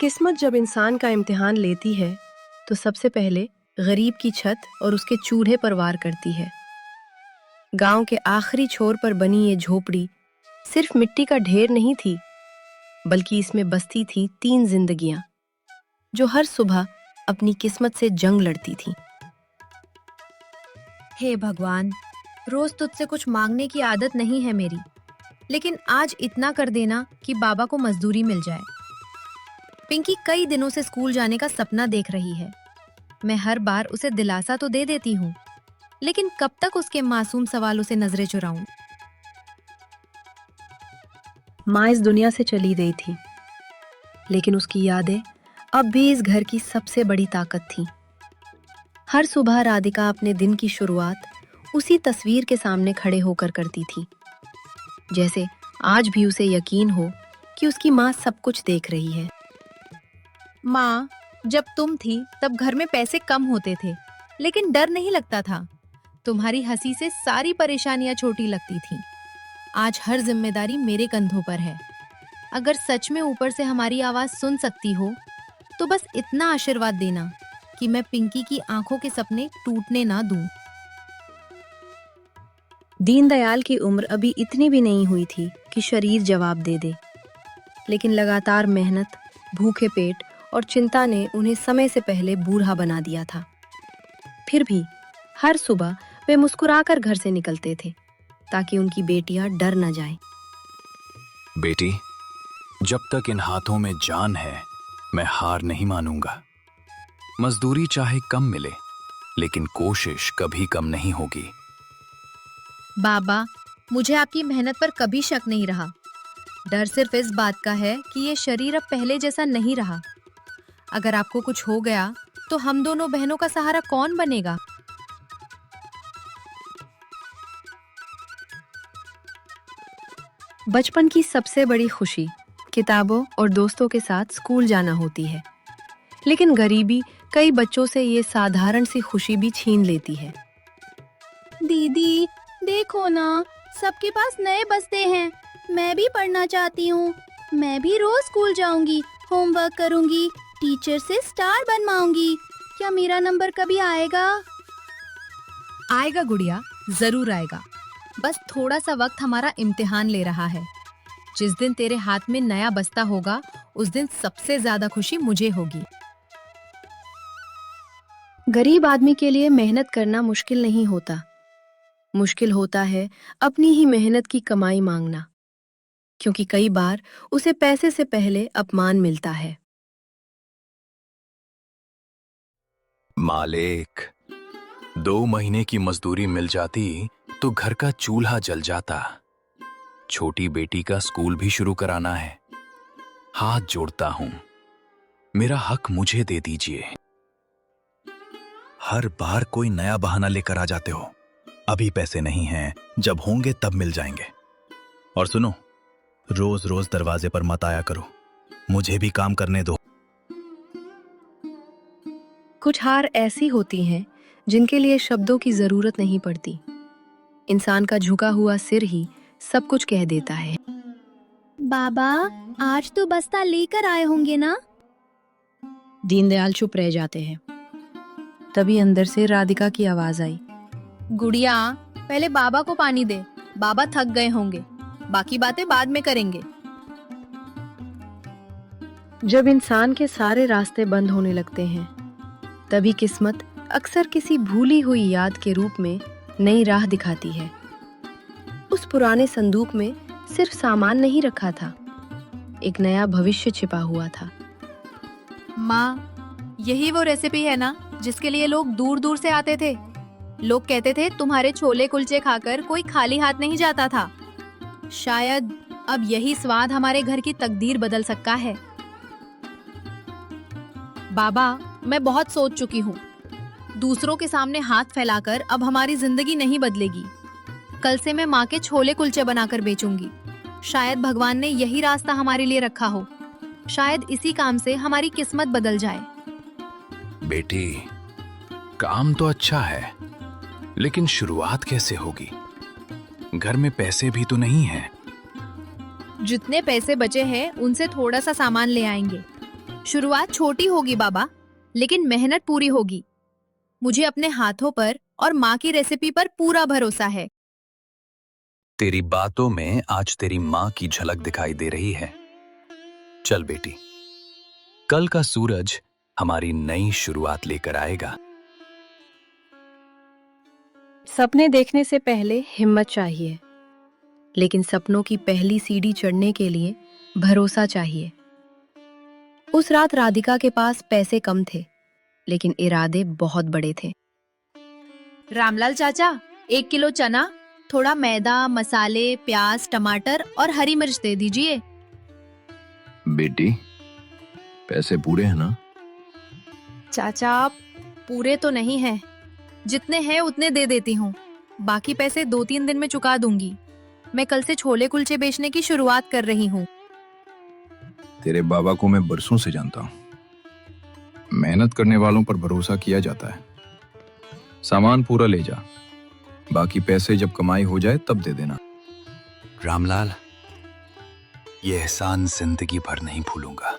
किस्मत जब इंसान का इम्तिहान लेती है तो सबसे पहले गरीब की छत और उसके चूल्हे पर वार करती है। गांव के आखिरी छोर पर बनी ये झोपड़ी सिर्फ मिट्टी का ढेर नहीं थी, बल्कि इसमें बसती थी 3 जिंदगियां जो हर सुबह अपनी किस्मत से जंग लड़ती थीं। हे भगवान, रोज तुझसे कुछ मांगने की आदत नहीं है मेरी, लेकिन आज इतना कर देना कि बाबा को मजदूरी मिल जाए। पिंकी कई दिनों से स्कूल जाने का सपना देख रही है। मैं हर बार उसे दिलासा तो दे देती हूँ, लेकिन कब तक उसके मासूम सवालों से नजरें चुराऊं? माँ इस दुनिया से चली गई थी, लेकिन उसकी यादें अब भी इस घर की सबसे बड़ी ताकत थी। हर सुबह राधिका अपने दिन की शुरुआत उसी तस्वीर के सामने खड़े होकर करती थी, जैसे आज भी उसे यकीन हो कि उसकी माँ सब कुछ देख रही है। माँ, जब तुम थी तब घर में पैसे कम होते थे, लेकिन डर नहीं लगता था। तुम्हारी हंसी से सारी परेशानियां छोटी लगती थीं। आज हर जिम्मेदारी मेरे कंधों पर है। अगर सच में ऊपर से हमारी आवाज सुन सकती हो, तो बस इतना आशीर्वाद देना कि मैं पिंकी की आंखों के सपने टूटने ना दूं। दीनदयाल की उम्र अभी इतनी भी नहीं हुई थी कि शरीर जवाब दे दे, लेकिन लगातार मेहनत, भूखे पेट और चिंता ने उन्हें समय से पहले बूढ़ा बना दिया था। फिर भी हर सुबह वे मुस्कुराकर घर से निकलते थे ताकि उनकी बेटियां डर न जाएं। बेटी, जब तक इन हाथों में जान है, मैं हार नहीं मानूंगा। मजदूरी चाहे कम मिले, लेकिन कोशिश कभी कम नहीं होगी। बाबा, मुझे आपकी मेहनत पर कभी शक नहीं रहा। डर सिर्फ इस बात का है कि ये शरीर अब पहले जैसा नहीं रहा। अगर आपको कुछ हो गया तो हम दोनों बहनों का सहारा कौन बनेगा? बचपन की सबसे बड़ी खुशी किताबों और दोस्तों के साथ स्कूल जाना होती है, लेकिन गरीबी कई बच्चों से ये साधारण सी खुशी भी छीन लेती है। दीदी, देखो ना, सबके पास नए बस्ते हैं। मैं भी पढ़ना चाहती हूँ। मैं भी रोज स्कूल जाऊंगी, होमवर्क करूंगी, टीचर से स्टार बनवाऊंगी। क्या मेरा नंबर कभी आएगा? आएगा गुड़िया, जरूर आएगा। बस थोड़ा सा वक्त हमारा इम्तिहान ले रहा है। जिस दिन तेरे हाथ में नया बस्ता होगा, उस दिन सबसे ज्यादा खुशी मुझे होगी। गरीब आदमी के लिए मेहनत करना मुश्किल नहीं होता। मुश्किल होता है अपनी ही मेहनत की कमाई मांगना, क्योंकि कई बार उसे पैसे से पहले अपमान मिलता है। मालिक, 2 महीने की मजदूरी मिल जाती तो घर का चूल्हा जल जाता। छोटी बेटी का स्कूल भी शुरू कराना है। हाथ जोड़ता हूं, मेरा हक मुझे दे दीजिए। हर बार कोई नया बहाना लेकर आ जाते हो। अभी पैसे नहीं हैं, जब होंगे तब मिल जाएंगे। और सुनो, रोज रोज दरवाजे पर मत आया करो, मुझे भी काम करने दो। कुछ हार ऐसी होती हैं जिनके लिए शब्दों की जरूरत नहीं पड़ती। इंसान का झुका हुआ सिर ही सब कुछ कह देता है। बाबा, आज तो बस्ता लेकर आए होंगे ना? दीनदयाल चुप रह जाते हैं। तभी अंदर से राधिका की आवाज आई। गुड़िया, पहले बाबा को पानी दे। बाबा थक गए होंगे, बाकी बातें बाद में करेंगे। जब इंसान के सारे रास्ते बंद होने लगते हैं, तभी किस्मत अक्सर किसी भूली हुई याद के रूप में नई राह दिखाती है। उस पुराने संदूक में सिर्फ सामान नहीं रखा था, एक नया भविष्य छिपा हुआ था। माँ, यही वो रेसिपी है ना जिसके लिए लोग दूर दूर से आते थे? लोग कहते थे तुम्हारे छोले कुलचे खाकर कोई खाली हाथ नहीं जाता था। शायद अब यही स्वाद हमारे घर की तकदीर बदल सकता है। बाबा, मैं बहुत सोच चुकी हूँ। दूसरों के सामने हाथ फैलाकर अब हमारी जिंदगी नहीं बदलेगी। कल से मैं माँ के छोले कुलचे बनाकर बेचूंगी। शायद भगवान ने यही रास्ता हमारे लिए रखा हो। शायद इसी काम से हमारी किस्मत बदल जाए। बेटी, काम तो अच्छा है, लेकिन शुरुआत कैसे होगी? घर में पैसे भी तो नहीं हैं। जितने पैसे बचे हैं उनसे थोड़ा सा सामान ले आएंगे। शुरुआत छोटी होगी बाबा, लेकिन मेहनत पूरी होगी। मुझे अपने हाथों पर और माँ की रेसिपी पर पूरा भरोसा है। तेरी बातों में आज तेरी माँ की झलक दिखाई दे रही है। चल बेटी, कल का सूरज हमारी नई शुरुआत लेकर आएगा। सपने देखने से पहले हिम्मत चाहिए, लेकिन सपनों की पहली सीढ़ी चढ़ने के लिए भरोसा चाहिए। उस रात राधिका के पास पैसे कम थे, लेकिन इरादे बहुत बड़े थे। रामलाल चाचा, 1 किलो चना, थोड़ा मैदा, मसाले, प्याज, टमाटर और हरी मिर्च दे दीजिए। बेटी, पैसे पूरे हैं ना? चाचा, पूरे तो नहीं हैं। जितने हैं उतने दे देती हूँ। बाकी पैसे 2-3 दिन में चुका दूंगी। मैं कल से छोले कुलचे बेचने की शुरुआत कर रही हूँ। तेरे बाबा को मैं बरसों से जानता हूँ। मेहनत करने वालों पर भरोसा किया जाता है। सामान पूरा ले जा, बाकी पैसे जब कमाई हो जाए तब दे देना। रामलाल, ये एहसान जिंदगी भर नहीं भूलूंगा।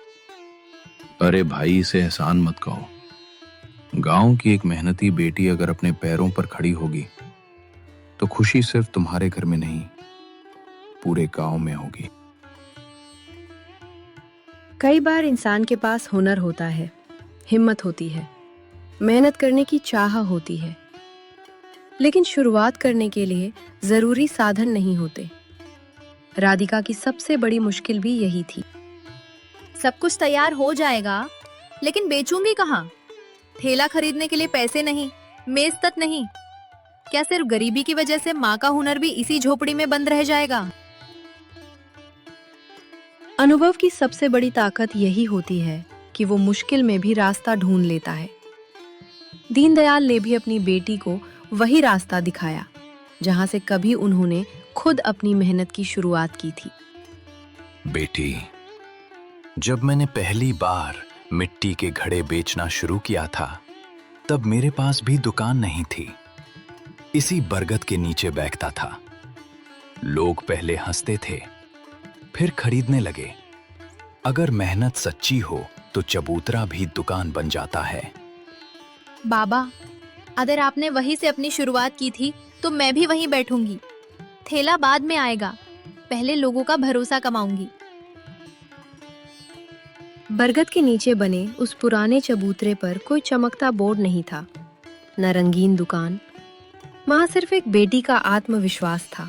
अरे भाई, इसे एहसान मत कहो। गांव की एक मेहनती बेटी अगर अपने पैरों पर खड़ी होगी तो खुशी सिर्फ तुम्हारे घर में नहीं, पूरे गांव में होगी। कई बार इंसान के पास हुनर होता है, हिम्मत होती है, मेहनत करने की चाह होती है, लेकिन शुरुआत करने के लिए जरूरी साधन नहीं होते। राधिका की सबसे बड़ी मुश्किल भी यही थी। सब कुछ तैयार हो जाएगा, लेकिन बेचूंगी कहाँ? ठेला खरीदने के लिए पैसे नहीं, मेज तक नहीं। क्या सिर्फ गरीबी की वजह से माँ का हुनर भी इसी झोपड़ी में बंद रह जाएगा? अनुभव की सबसे बड़ी ताकत यही होती है कि वो मुश्किल में भी रास्ता ढूंढ लेता है। दीनदयाल ने भी अपनी बेटी को वही रास्ता दिखाया, जहां से कभी उन्होंने खुद अपनी मेहनत की शुरुआत की थी। बेटी, जब मैंने पहली बार मिट्टी के घड़े बेचना शुरू किया था, तब मेरे पास भी दुकान नहीं थी। इसी बरगद के नीचे बैठता था। लोग पहले हंसते थे, फिर खरीदने लगे। अगर मेहनत सच्ची हो तो चबूतरा भी दुकान बन जाता है। बाबा, अगर आपने वहीं से अपनी शुरुआत की थी तो मैं भी वहीं बैठूंगी। ठेला बाद में आएगा, पहले लोगों का भरोसा कमाऊंगी। बरगद के नीचे बने उस पुराने चबूतरे पर कोई चमकता बोर्ड नहीं था, न रंगीन दुकान। वहां सिर्फ एक बेटी का आत्मविश्वास था,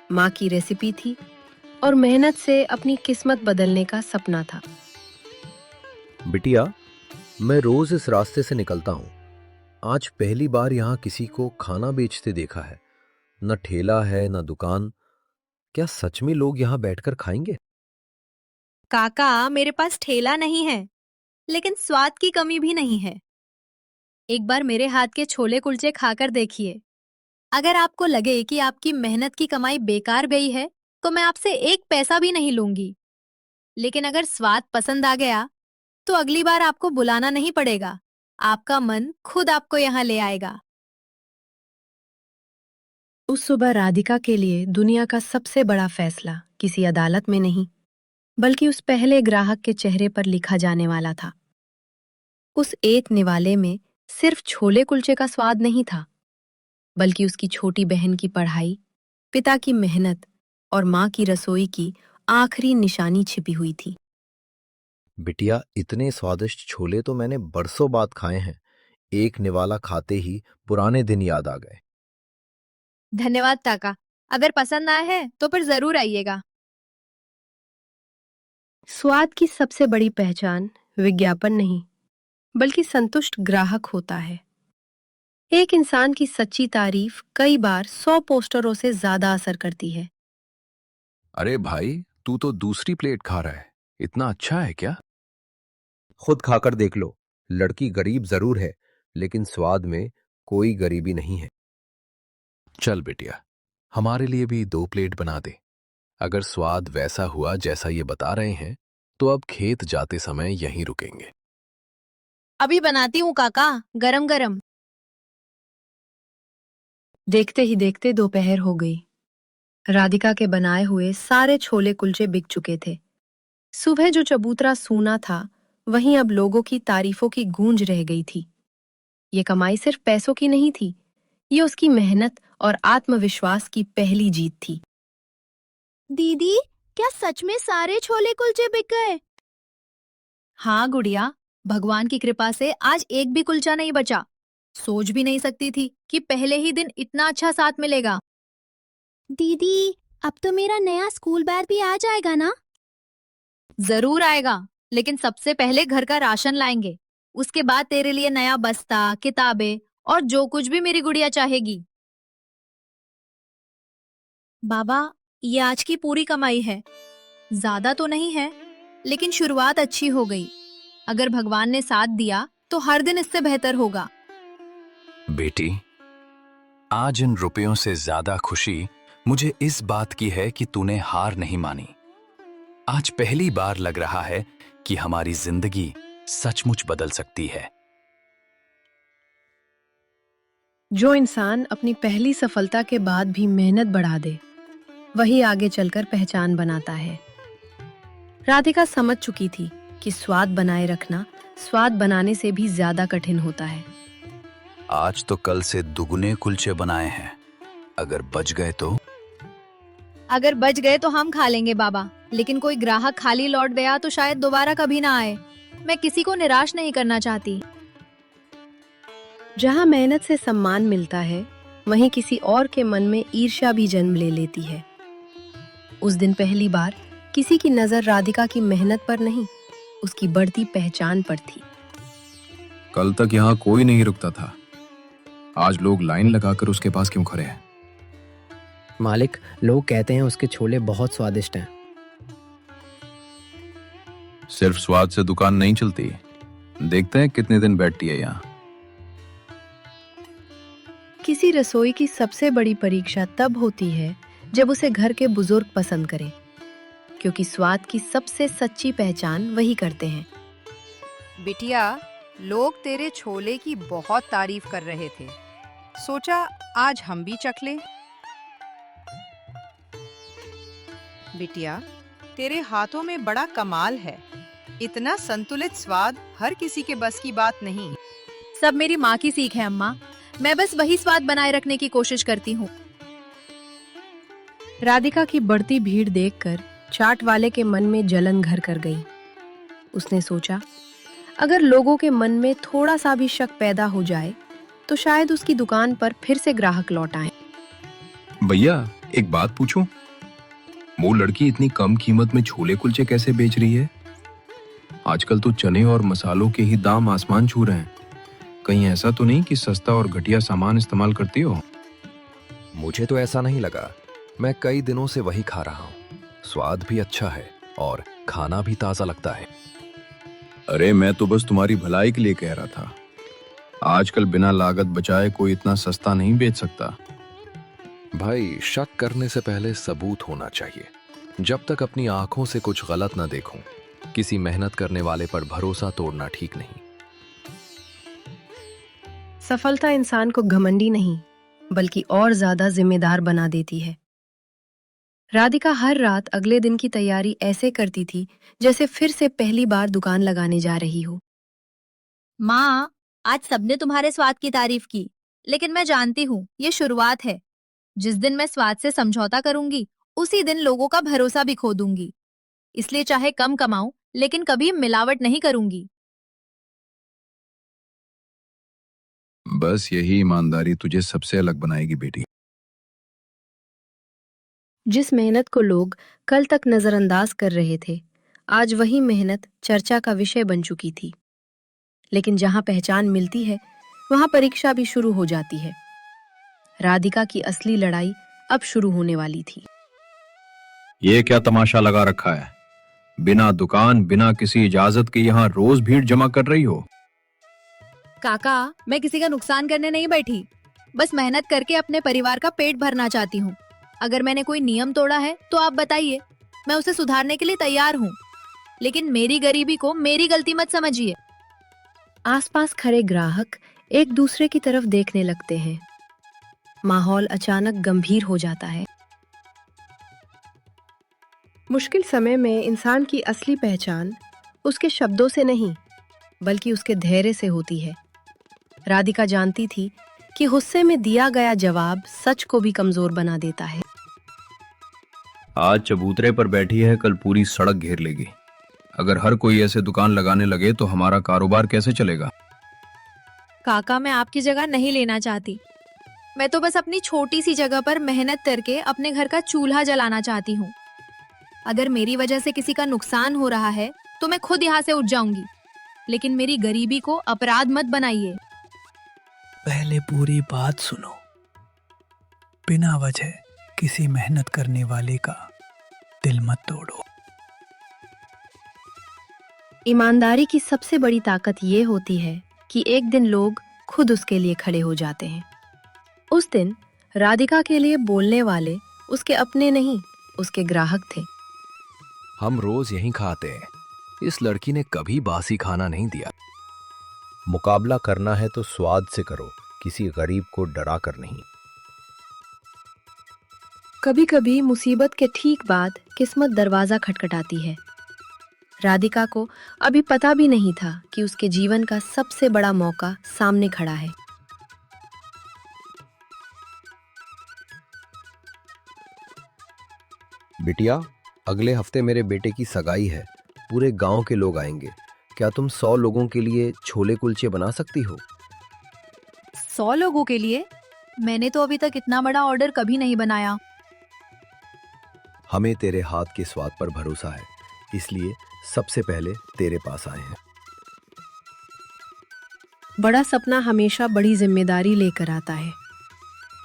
माँ की रेसिपी थी और मेहनत से अपनी किस्मत बदलने का सपना था। बिटिया, मैं रोज इस रास्ते से निकलता हूँ। आज पहली बार यहाँ किसी को खाना बेचते देखा है। न ठेला है न दुकान। क्या सच में लोग यहाँ बैठकर खाएंगे? काका, मेरे पास ठेला नहीं है, लेकिन स्वाद की कमी भी नहीं है। एक बार मेरे हाथ के छोले कुलचे खाकर देखिए। अगर आपको लगे कि आपकी मेहनत की कमाई बेकार गई है, तो मैं आपसे 1 पैसा भी नहीं लूंगी। लेकिन अगर स्वाद पसंद आ गया, तो अगली बार आपको बुलाना नहीं पड़ेगा। आपका मन खुद आपको यहाँ ले आएगा। उस सुबह राधिका के लिए दुनिया का सबसे बड़ा फैसला किसी अदालत में नहीं, बल्कि उस पहले ग्राहक के चेहरे पर लिखा जाने वाला था। उस एक निवाले में सिर्फ छोले कुलचे का स्वाद नहीं था, बल्कि उसकी छोटी बहन की पढ़ाई, पिता की मेहनत और माँ की रसोई की आखिरी निशानी छिपी हुई थी। बिटिया, इतने स्वादिष्ट छोले तो मैंने बरसों बाद खाए हैं। एक निवाला खाते ही पुराने दिन याद आ गए। धन्यवाद काका। अगर पसंद आया है तो फिर जरूर आइएगा। स्वाद की सबसे बड़ी पहचान विज्ञापन नहीं, बल्कि संतुष्ट ग्राहक होता है। एक इंसान की सच्ची तारीफ कई बार 100 पोस्टरों से ज्यादा असर करती है। अरे भाई, तू तो दूसरी प्लेट खा रहा है। इतना अच्छा है क्या? खुद खाकर देख लो। लड़की गरीब जरूर है, लेकिन स्वाद में कोई गरीबी नहीं है। चल बेटिया, हमारे लिए भी 2 प्लेट बना दे। अगर स्वाद वैसा हुआ जैसा ये बता रहे हैं, तो अब खेत जाते समय यहीं रुकेंगे। अभी बनाती हूँ काका, गरम गरम। देखते ही देखते दोपहर हो गई। राधिका के बनाए हुए सारे छोले कुलचे बिक चुके थे। सुबह जो चबूतरा सूना था, वहीं अब लोगों की तारीफों की गूंज रह गई थी। ये कमाई सिर्फ पैसों की नहीं थी, ये उसकी मेहनत और आत्मविश्वास की पहली जीत थी। दीदी, क्या सच में सारे छोले कुलचे बिक गए? हाँ गुड़िया, भगवान की कृपा से आज एक भी कुलचा नहीं बचा। सोच भी नहीं सकती थी कि पहले ही दिन इतना अच्छा साथ मिलेगा। दीदी, अब तो मेरा नया स्कूल बैग भी आ जाएगा ना? जरूर आएगा, लेकिन सबसे पहले घर का राशन लाएंगे। उसके बाद तेरे लिए नया बस्ता, किताबें और जो कुछ भी मेरी गुड़िया चाहेगी। बाबा, ये आज की पूरी कमाई है। ज्यादा तो नहीं है, लेकिन शुरुआत अच्छी हो गई। अगर भगवान ने साथ दिया तो हर दिन इससे बेहतर होगा। बेटी, आज इन रुपयों से ज्यादा खुशी मुझे इस बात की है कि तूने हार नहीं मानी। आज पहली बार लग रहा है कि हमारी जिंदगी सचमुच बदल सकती है। जो इंसान अपनी पहली सफलता के बाद भी मेहनत बढ़ा दे, वही आगे चलकर पहचान बनाता है। राधिका समझ चुकी थी कि स्वाद बनाए रखना स्वाद बनाने से भी ज्यादा कठिन होता है। आज तो कल से दुगने कुलचे बनाए हैं, अगर बच गए तो। अगर बच गए तो हम खा लेंगे बाबा, लेकिन कोई ग्राहक खाली लौट गया तो शायद दोबारा कभी ना आए। मैं किसी को निराश नहीं करना चाहती। जहां मेहनत से सम्मान मिलता है, वहीं किसी और के मन में ईर्ष्या भी जन्म ले लेती है। उस दिन पहली बार किसी की नजर राधिका की मेहनत पर नहीं, उसकी बढ़ती पहचान पर थी। कल तक यहाँ कोई नहीं रुकता था, आज लोग लाइन लगाकर उसके पास क्यों खड़े हैं? मालिक, लोग कहते हैं उसके छोले बहुत स्वादिष्ट हैं। सिर्फ स्वाद से दुकान नहीं चलती, देखते हैं कितने दिन बैठती है यहाँ। किसी रसोई की सबसे बड़ी परीक्षा तब होती है जब उसे घर के बुजुर्ग पसंद करें, क्योंकि स्वाद की सबसे सच्ची पहचान वही करते हैं। बिटिया, लोग तेरे छोले की बहुत तारीफ कर रहे थे, सोचा आज हम भी चख लें। बिटिया, तेरे हाथों में बड़ा कमाल है। इतना संतुलित स्वाद हर किसी के बस की बात नहीं। सब मेरी माँ की सीख है अम्मा, मैं बस वही स्वाद बनाए रखने की कोशिश करती हूँ। राधिका की बढ़ती भीड़ देखकर चाट वाले के मन में जलन घर कर गई। उसने सोचा, अगर लोगों के मन में थोड़ा सा भी शक पैदा हो जाए तो शायद उसकी दुकान पर फिर से ग्राहक लौट आए। भैया, एक बात पूछूं? वो लड़की इतनी कम कीमत में छोले कुलचे कैसे बेच रही है? आजकल तो चने और मसालों के ही दाम आसमान छू रहे हैं। कहीं ऐसा तो नहीं कि सस्ता और घटिया सामान इस्तेमाल करती हो? मुझे तो ऐसा नहीं लगा। मैं कई दिनों से वही खा रहा हूँ। स्वाद भी अच्छा है और खाना भी ताजा लगता है। अरे मैं तो बस तुम्हारी भलाई के लिए कह रहा था। आजकल बिना लागत बचाए कोई इतना सस्ता नहीं बेच सकता। भाई, शक करने से पहले सबूत होना चाहिए। जब तक अपनी आंखों से कुछ गलत ना देखूं, किसी मेहनत करने वाले पर भरोसा तोड़ना ठीक नहीं। सफलता इंसान को घमंडी नहीं, बल्कि और ज्यादा जिम्मेदार बना देती है। राधिका हर रात अगले दिन की तैयारी ऐसे करती थी जैसे फिर से पहली बार दुकान लगाने जा रही हो। माँ, आज सबने तुम्हारे स्वाद की तारीफ की, लेकिन मैं जानती हूँ ये शुरुआत है। जिस दिन मैं स्वाद से समझौता करूंगी, उसी दिन लोगों का भरोसा भी खो दूंगी। इसलिए चाहे कम कमाऊं, लेकिन कभी मिलावट नहीं करूंगी। बस यही ईमानदारी तुझे सबसे अलग बनाएगी बेटी। जिस मेहनत को लोग कल तक नजरअंदाज कर रहे थे, आज वही मेहनत चर्चा का विषय बन चुकी थी। लेकिन जहां पहचान मिलती है, वहां परीक्षा भी शुरू हो जाती है। राधिका की असली लड़ाई अब शुरू होने वाली थी। ये क्या तमाशा लगा रखा है? बिना दुकान, बिना किसी इजाजत के यहाँ रोज भीड़ जमा कर रही हो? काका, मैं किसी का नुकसान करने नहीं बैठी, बस मेहनत करके अपने परिवार का पेट भरना चाहती हूँ। अगर मैंने कोई नियम तोड़ा है तो आप बताइए, मैं उसे सुधारने के लिए तैयार हूँ। लेकिन मेरी गरीबी को मेरी गलती मत समझिए। आसपास खड़े ग्राहक एक दूसरे की तरफ देखने लगते हैं। माहौल अचानक गंभीर हो जाता है। मुश्किल समय में इंसान की असली पहचान उसके शब्दों से नहीं, बल्कि उसके धैर्य से होती है। राधिका जानती थी कि गुस्से में दिया गया जवाब सच को भी कमजोर बना देता है। आज चबूतरे पर बैठी है, कल पूरी सड़क घेर लेगी। अगर हर कोई ऐसे दुकान लगाने लगे तो हमारा कारोबार कैसे चलेगा? काका, मैं आपकी जगह नहीं लेना चाहती। मैं तो बस अपनी छोटी सी जगह पर मेहनत करके अपने घर का चूल्हा जलाना चाहती हूँ। अगर मेरी वजह से किसी का नुकसान हो रहा है तो मैं खुद यहाँ से उठ जाऊंगी, लेकिन मेरी गरीबी को अपराध मत बनाइए। पहले पूरी बात सुनो। बिना वजह किसी मेहनत करने वाले का दिल मत तोड़ो। ईमानदारी की सबसे बड़ी ताकत ये होती है कि एक दिन लोग खुद उसके लिए खड़े हो जाते हैं। उस दिन राधिका के लिए बोलने वाले उसके अपने नहीं, उसके ग्राहक थे। हम रोज यहीं खाते हैं। इस लड़की ने कभी बासी खाना नहीं दिया। मुकाबला करना है तो स्वाद से करो, किसी गरीब को डरा कर नहीं। कभी कभी मुसीबत के ठीक बाद किस्मत दरवाजा खटखटाती है। राधिका को अभी पता भी नहीं था कि उसके जीवन का सबसे बड़ा मौका सामने खड़ा है। बिटिया, अगले हफ्ते मेरे बेटे की सगाई है। पूरे गांव के लोग आएंगे। क्या तुम 100 लोगों के लिए छोले कुलचे बना सकती हो? 100 लोगों के लिए? मैंने तो अभी तक इतना बड़ा ऑर्डर कभी नहीं बनाया। हमें तेरे हाथ के स्वाद पर भरोसा है, इसलिए सबसे पहले तेरे पास आए हैं। बड़ा सपना हमेशा बड़ी जिम्मेदारी लेकर आता है।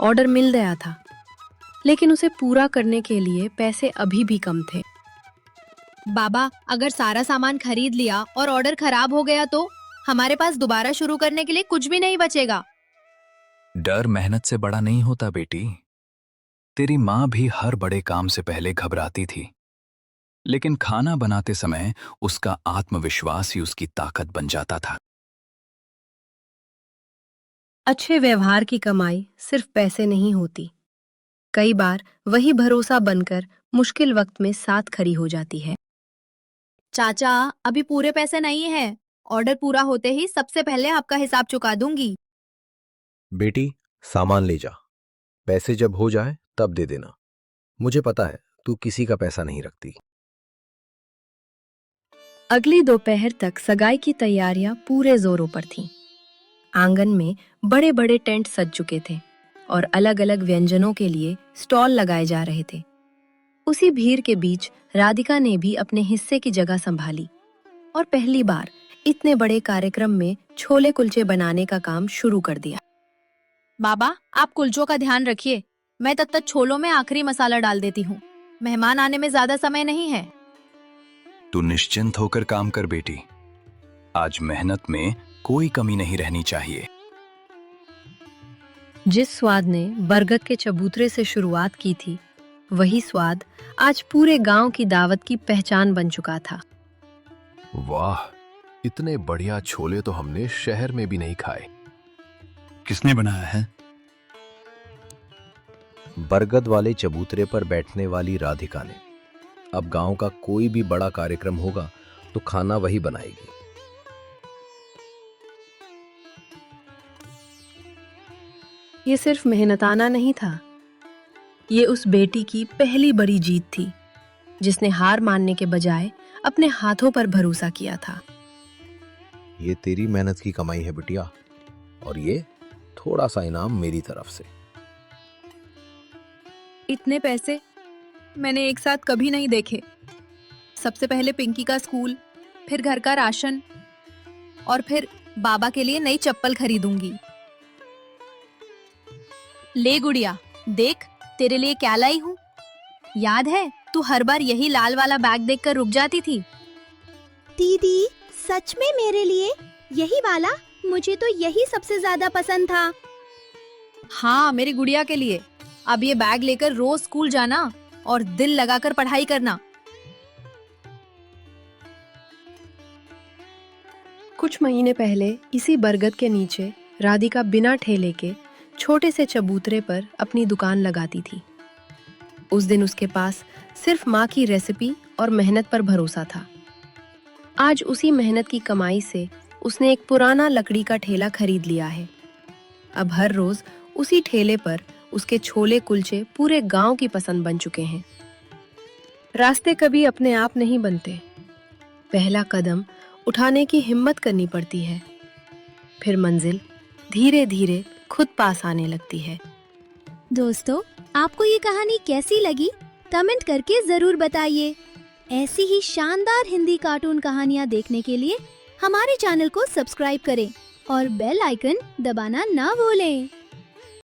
ऑर्डर मिल गया था, लेकिन उसे पूरा करने के लिए पैसे अभी भी कम थे। बाबा, अगर सारा सामान खरीद लिया और ऑर्डर खराब हो गया तो हमारे पास दोबारा शुरू करने के लिए कुछ भी नहीं बचेगा। डर मेहनत से बड़ा नहीं होता बेटी। तेरी माँ भी हर बड़े काम से पहले घबराती थी, लेकिन खाना बनाते समय उसका आत्मविश्वास ही उसकी ताकत बन जाता था। अच्छे व्यवहार की कमाई सिर्फ पैसे नहीं होती, कई बार वही भरोसा बनकर मुश्किल वक्त में साथ खड़ी हो जाती है। चाचा, अभी पूरे पैसे नहीं है। ऑर्डर पूरा होते ही सबसे पहले आपका हिसाब चुका दूंगी। बेटी, सामान ले जा। पैसे जब हो जाए तब दे देना। मुझे पता है तू किसी का पैसा नहीं रखती। अगली दोपहर तक सगाई की तैयारियां पूरे जोरों पर थीं। आंगन में बड़े बड़े टेंट सज चुके थे और अलग अलग व्यंजनों के लिए स्टॉल लगाए जा रहे थे। उसी भीड़ के बीच राधिका ने भी अपने हिस्से की जगह संभाली और पहली बार इतने बड़े कार्यक्रम में छोले कुलचे बनाने का काम शुरू कर दिया। बाबा, आप कुलचों का ध्यान रखिए। मैं तब तक छोलों में आखिरी मसाला डाल देती हूँ। मेहमान आने में ज्यादा समय नहीं है। तू निश्चिंत होकर काम कर बेटी। आज मेहनत में कोई कमी नहीं रहनी चाहिए। जिस स्वाद ने बरगद के चबूतरे से शुरुआत की थी, वही स्वाद आज पूरे गांव की दावत की पहचान बन चुका था। वाह, इतने बढ़िया छोले तो हमने शहर में भी नहीं खाए। किसने बनाया है? बरगद वाले चबूतरे पर बैठने वाली राधिका ने। अब गांव का कोई भी बड़ा कार्यक्रम होगा तो खाना वही बनाएगी। ये सिर्फ मेहनताना नहीं था, ये उस बेटी की पहली बड़ी जीत थी जिसने हार मानने के बजाय अपने हाथों पर भरोसा किया था। ये तेरी मेहनत की कमाई है बिटिया, और ये थोड़ा सा इनाम मेरी तरफ से। इतने पैसे मैंने एक साथ कभी नहीं देखे। सबसे पहले पिंकी का स्कूल, फिर घर का राशन और फिर बाबा के लिए नई चप्पल खरीदूंगी। ले गुड़िया, देख तेरे लिए क्या लाई हूँ। याद है, तू हर बार यही लाल वाला बैग देखकर रुक जाती थी। दीदी, सच में मेरे लिए यही वाला? मुझे तो यही सबसे ज्यादा पसंद था। हाँ, मेरी गुड़िया के लिए। अब ये बैग लेकर रोज स्कूल जाना और दिल लगाकर पढ़ाई करना। कुछ महीने पहले इसी बरगद के नीचे राधिका बिना ठेले के छोटे से चबूतरे पर अपनी दुकान लगाती थी। उस दिन उसके पास सिर्फ माँ की रेसिपी और मेहनत पर भरोसा था। आज उसी मेहनत की कमाई से उसने एक पुराना लकड़ी का ठेला खरीद लिया है। अब हर रोज उसी ठेले पर उसके छोले कुलचे पूरे गांव की पसंद बन चुके हैं। रास्ते कभी अपने आप नहीं बनते, पहला कदम उठाने की हिम्मत करनी पड़ती है, फिर मंजिल धीरे धीरे खुद पास आने लगती है। दोस्तों, आपको ये कहानी कैसी लगी कमेंट करके जरूर बताइए। ऐसी ही शानदार हिंदी कार्टून कहानियाँ देखने के लिए हमारे चैनल को सब्सक्राइब करें और बेल आइकन दबाना ना भूलें।